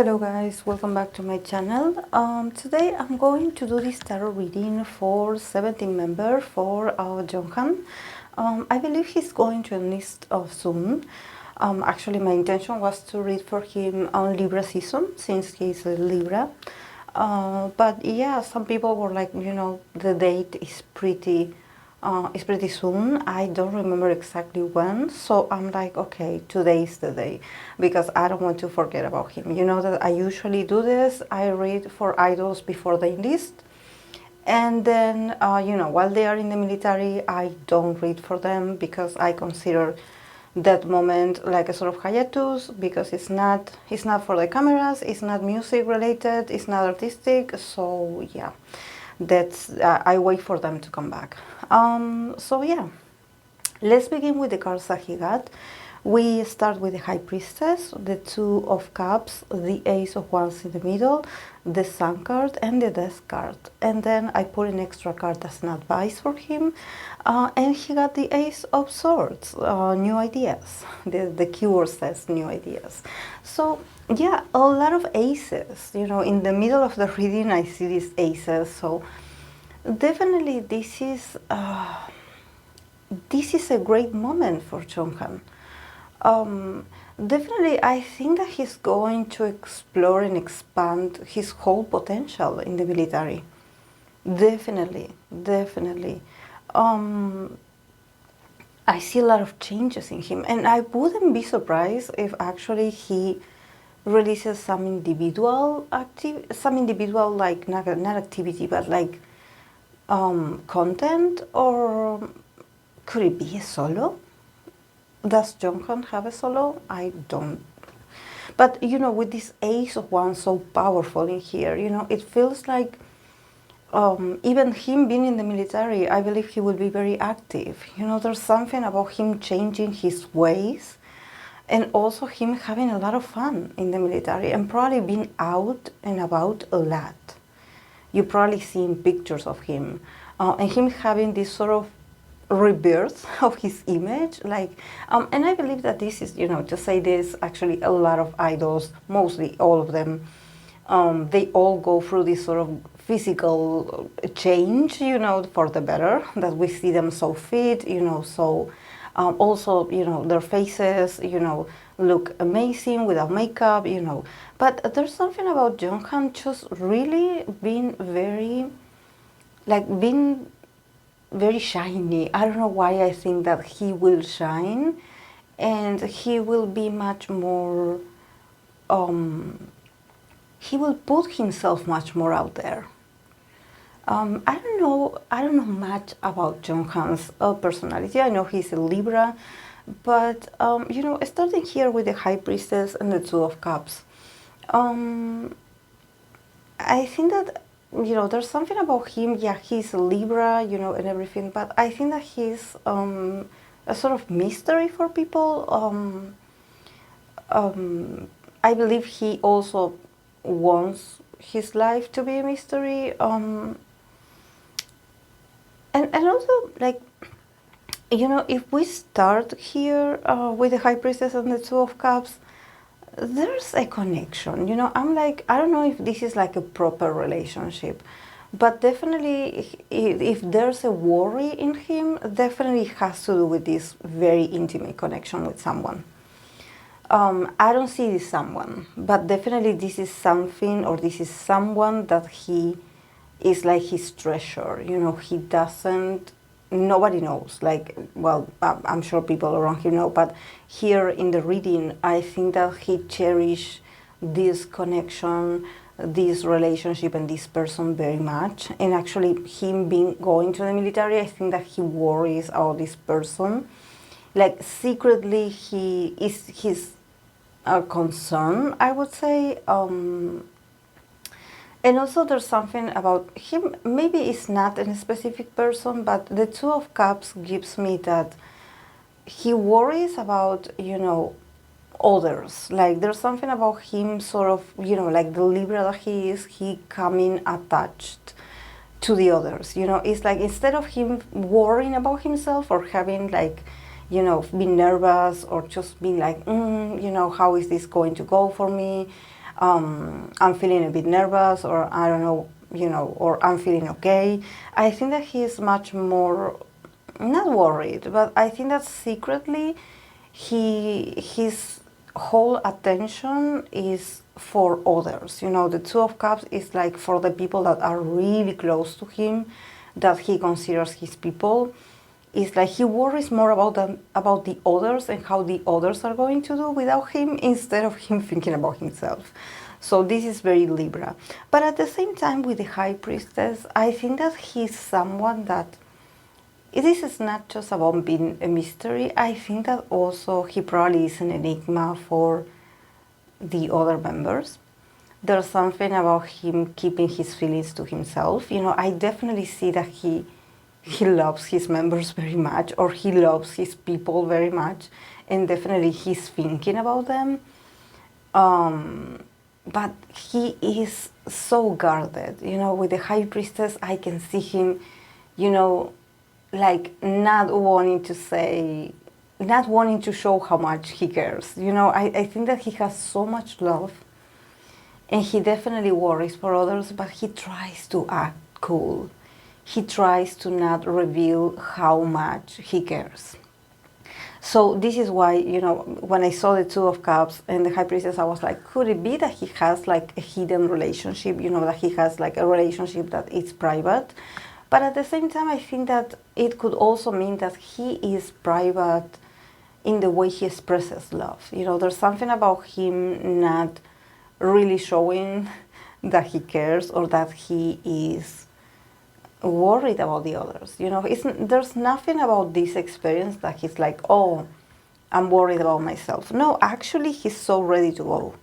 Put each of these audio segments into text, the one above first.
Hello guys, welcome back to my channel. Today I'm going to do this tarot reading for 17 members for Jeonghan. I believe he's going to enlist soon. Actually my intention was to read for him on Libra season since he's a Libra. But yeah, some people were like, the date is pretty soon. I don't remember exactly when, so I'm like, okay, today is the day, because I don't want to forget about him. You know that I usually do this. I read for idols before they enlist, and then while they are in the military, I don't read for them because I consider that moment like a sort of hiatus, because it's not for the cameras, it's not music related, it's not artistic. So yeah, that's I wait for them to come back. So yeah, let's begin with the cards that he got. We start with the High Priestess, the Two of Cups, the Ace of Wands in the middle, the Sun card, and the Death card. And then I put an extra card as an advice for him. And he got the Ace of Swords, new ideas. The keyword says new ideas. So yeah, a lot of aces. In the middle of the reading, I see these aces. So definitely this is a great moment for Jeonghan. Definitely, I think that he's going to explore and expand his whole potential in the military. Definitely. I see a lot of changes in him, and I wouldn't be surprised if actually he releases some individual like not activity, but like content, or could it be a solo? Does Jeonghan have a solo? I don't. But with this Ace of Wands so powerful in here, it feels like even him being in the military, I believe he will be very active. There's something about him changing his ways, and also him having a lot of fun in the military and probably being out and about a lot. You probably seen pictures of him and him having this sort of rebirth of his image, like and I believe that this is, to say this, actually a lot of idols, mostly all of them, they all go through this sort of physical change, for the better, that we see them so fit, so also, their faces, look amazing without makeup, but there's something about Jeonghan just really being very shiny. I don't know why I think that he will shine, and he will be much more, he will put himself much more out there. I don't know much about Jeonghan's personality. I know he's a Libra, but starting here with the High Priestess and the Two of Cups, I think that there's something about him. Yeah, he's a Libra, and everything, but I think that he's a sort of mystery for people. I believe he also wants his life to be a mystery. And also, like, if we start here with the High Priestess and the Two of Cups, there's a connection. I'm like, I don't know if this is like a proper relationship, but definitely if there's a worry in him, definitely has to do with this very intimate connection with someone. I don't see this someone, but definitely this is something, or this is someone that he is like his treasure. He doesn't, nobody knows, like, well, I'm sure people around him know, but here in the reading, I think that he cherishes this connection, this relationship, and this person very much. And actually, him going to the military, I think that he worries about this person. Like, secretly, he's concern, I would say. And also there's something about him, maybe it's not a specific person, but the Two of Cups gives me that he worries about, others. Like, there's something about him sort of, like the Libra that he is, he coming attached to the others. It's like, instead of him worrying about himself or having like, being nervous or just being like, how is this going to go for me? I'm feeling a bit nervous, or I don't know, or I'm feeling okay. I think that he is much more, not worried, but I think that secretly his whole attention is for others. The Two of Cups is like for the people that are really close to him, that he considers his people. It's like he worries more about the others and how the others are going to do without him, instead of him thinking about himself. So this is very Libra. But at the same time, with the High Priestess, I think that he's someone that, this is not just about being a mystery. I think that also he probably is an enigma for the other members. There's something about him keeping his feelings to himself. I definitely see that he loves his members very much, or he loves his people very much, and definitely he's thinking about them. But he is so guarded. With the High Priestess, I can see him, like not wanting to show how much he cares. I think that he has so much love, and he definitely worries for others, but he tries to act cool. He tries to not reveal how much he cares. So this is why, when I saw the Two of Cups and the High Priestess, I was like, could it be that he has like a hidden relationship, that he has like a relationship that is private? But at the same time, I think that it could also mean that he is private in the way he expresses love. There's something about him not really showing that he cares, or that he is worried about the others. There's nothing about this experience that he's like, oh, I'm worried about myself. No, actually, he's so ready to go.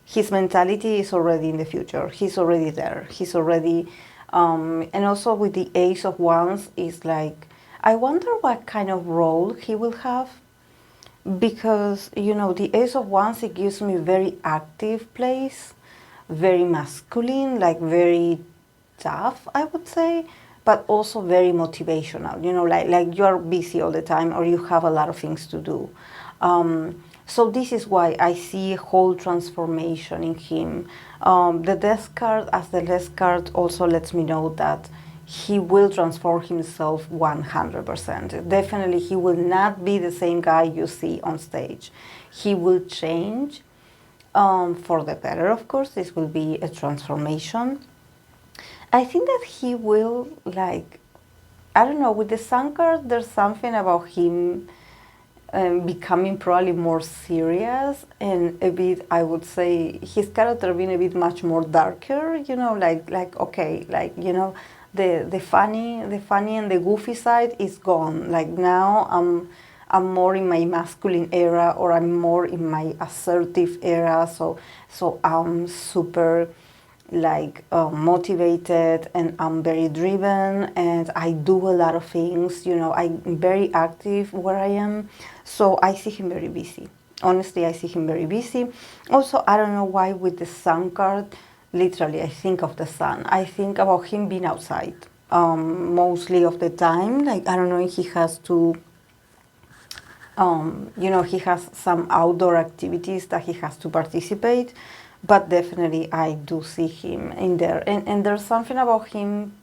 His mentality is already in the future. He's already there. He's already, and also with the Ace of Wands, is like, I wonder what kind of role he will have, because, the Ace of Wands, it gives me very active place, very masculine, like very tough, I would say, but also very motivational. Like you're busy all the time, or you have a lot of things to do. So this is why I see a whole transformation in him. The Death card, as the Death card, also lets me know that he will transform himself 100%. Definitely, he will not be the same guy you see on stage. He will change for the better, of course. This will be a transformation. I think that he will, like, I don't know, with the Sun card, there's something about him becoming probably more serious, and a bit, I would say, his character being a bit much more darker, okay, the funny and the goofy side is gone. Like now I'm more in my masculine era, or I'm more in my assertive era, so I'm super motivated, and I'm very driven, and I do a lot of things. I'm very active where I am, so I see him very busy. Honestly, I see him very busy. Also, I don't know why with the Sun card, literally I think of the sun. I think about him being outside mostly of the time. Like, I don't know if he has to he has some outdoor activities that he has to participate, but definitely I do see him in there. And there's something about him,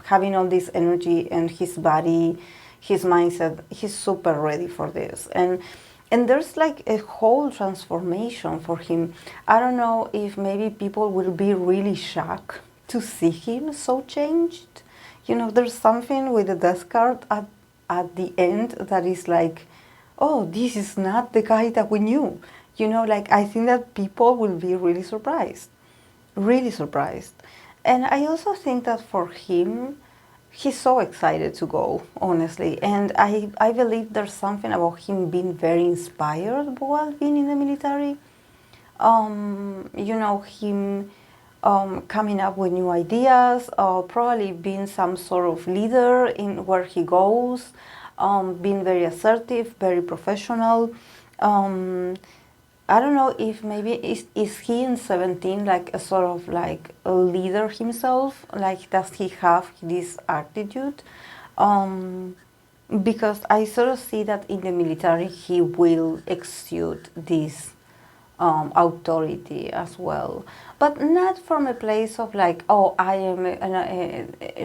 having all this energy, and his body, his mindset, he's super ready for this. And there's like a whole transformation for him. I don't know if maybe people will be really shocked to see him so changed. There's something with the Death card at the end that is like, oh, this is not the guy that we knew. I think that people will be really surprised. Really surprised. And I also think that for him, he's so excited to go, honestly. And I believe there's something about him being very inspired while being in the military. Him coming up with new ideas, probably being some sort of leader in where he goes, being very assertive, very professional. I don't know if maybe is he in 17 like a sort of like a leader himself? Like, does he have this attitude? Because I sort of see that in the military he will exude this authority as well, but not from a place of like, oh, I am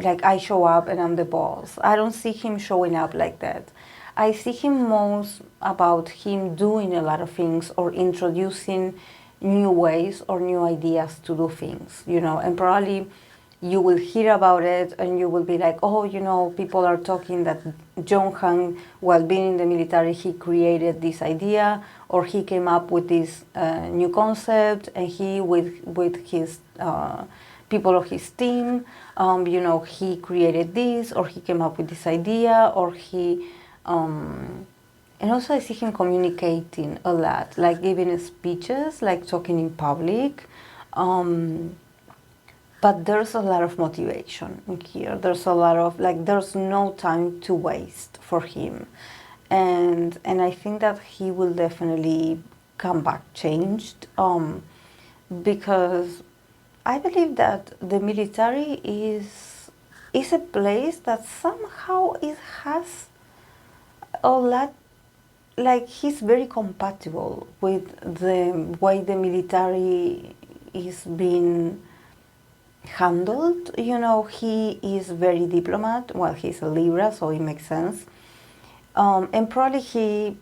like I show up and I'm the boss. I don't see him showing up like that. I see him most about him doing a lot of things or introducing new ways or new ideas to do things, and probably you will hear about it and you will be like, oh, people are talking that Jeonghan, while being in the military, he created this idea or he came up with this new concept, and he, with his people of his team, he created this, or he came up with this idea, or he... and also I see him communicating a lot, like giving speeches, like talking in public. But there's a lot of motivation in here. There's a lot of, like, there's no time to waste for him. And I think that he will definitely come back changed, because I believe that the military is a place that somehow it has a lot, like, he's very compatible with the way the military is being handled. He is very diplomat. Well, he's a Libra, so it makes sense. And probably he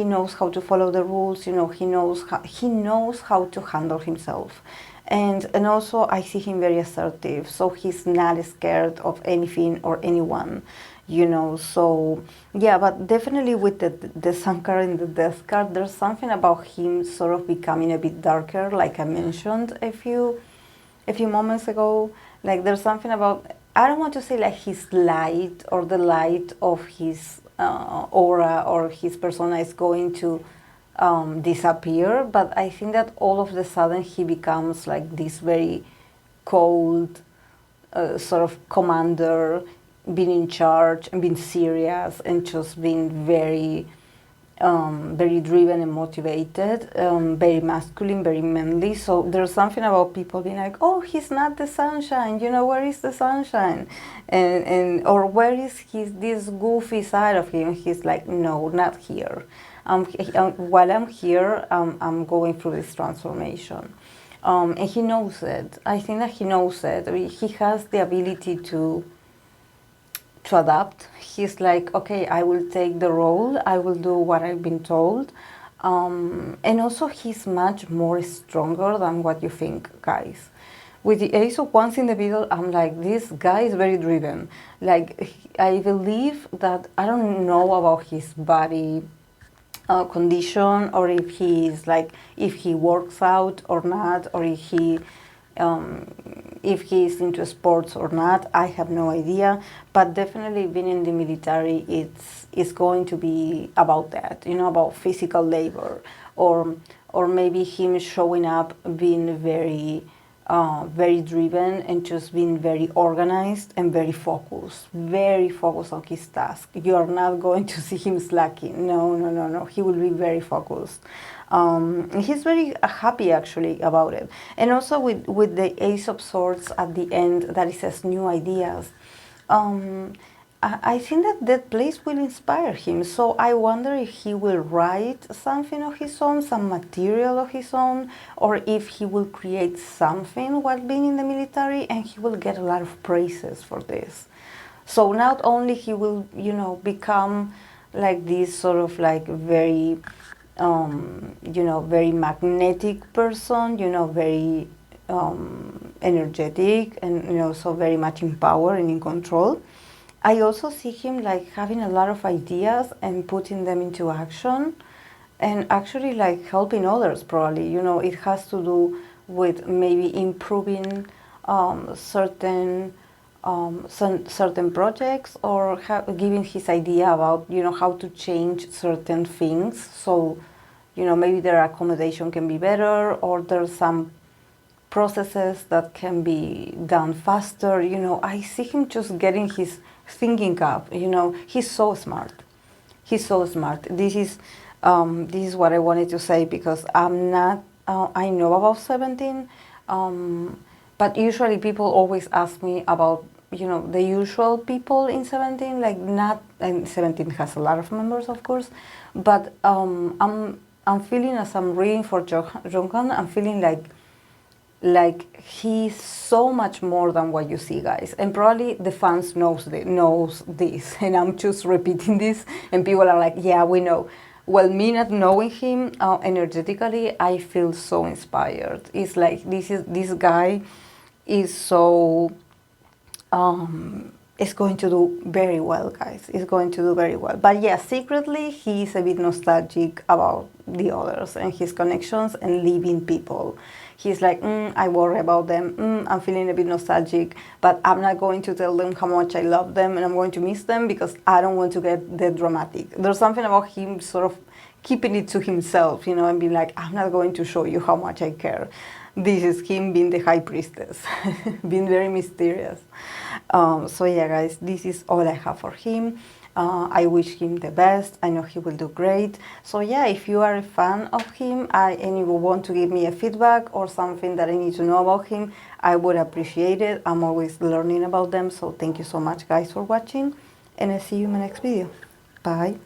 knows how to follow the rules. He knows how to handle himself, and also I see him very assertive. So he's not scared of anything or anyone. So yeah, but definitely with the Sun card and the Death card, there's something about him sort of becoming a bit darker, like I mentioned a few moments ago. Like, there's something about, I don't want to say like his light or the light of his aura or his persona is going to disappear, but I think that all of a sudden he becomes like this very cold sort of commander, being in charge and being serious and just being very very driven and motivated, very masculine, very manly. So there's something about people being like, oh, he's not the sunshine, where is the sunshine? And or where is this goofy side of him? He's like, no, not here. While I'm here, I'm going through this transformation. And he knows it. I think that he knows it. I mean, he has the ability to adapt. He's like, okay, I will take the role, I will do what I've been told. And also he's much more stronger than what you think, guys. With the Ace of Wands in the middle, I'm like, this guy is very driven. Like, I believe that, I don't know about his body condition, or if he is like, if he works out or not, or if he is into sports or not, I have no idea. But definitely being in the military, it's going to be about that, about physical labor, or maybe him showing up being very very driven and just being very organized and very focused on his task. You are not going to see him slacking. No. He will be very focused. He's very happy actually about it. And also with the Ace of Swords at the end, that it says new ideas. I think that place will inspire him. So I wonder if he will write something of his own, some material of his own, or if he will create something while being in the military, and he will get a lot of praises for this. So not only he will, become like this sort of like very, very magnetic person, very energetic, and so very much in power and in control. I also see him like having a lot of ideas and putting them into action, and actually like helping others probably. It has to do with maybe improving certain projects, or giving his idea about, how to change certain things. So, maybe their accommodation can be better, or there's some processes that can be done faster. I see him just getting his thinking up. He's so smart. This is what I wanted to say, because I'm not I know about 17, but usually people always ask me about the usual people in 17, like not, and 17 has a lot of members, of course, but I'm I'm feeling, as I'm reading for Jeonghan, I'm feeling like he's so much more than what you see, guys. And probably the fans knows this, and I'm just repeating this, and people are like, yeah, we know. Well, me not knowing him energetically, I feel so inspired. It's like this guy is so is going to do very well, guys. It's going to do very well. But yeah, secretly, he's a bit nostalgic about the others and his connections and leaving people. He's like, I worry about them. I'm feeling a bit nostalgic, but I'm not going to tell them how much I love them and I'm going to miss them because I don't want to get that dramatic. There's something about him sort of keeping it to himself, you know, and being like, I'm not going to show you how much I care. This is him being the high priestess, being very mysterious. So yeah, guys, this is all I have for him. I wish him the best. I know he will do great. So yeah, if you are a fan of him and you want to give me a feedback or something that I need to know about him, I would appreciate it. I'm always learning about them. So thank you so much, guys, for watching, and I'll see you in my next video. Bye.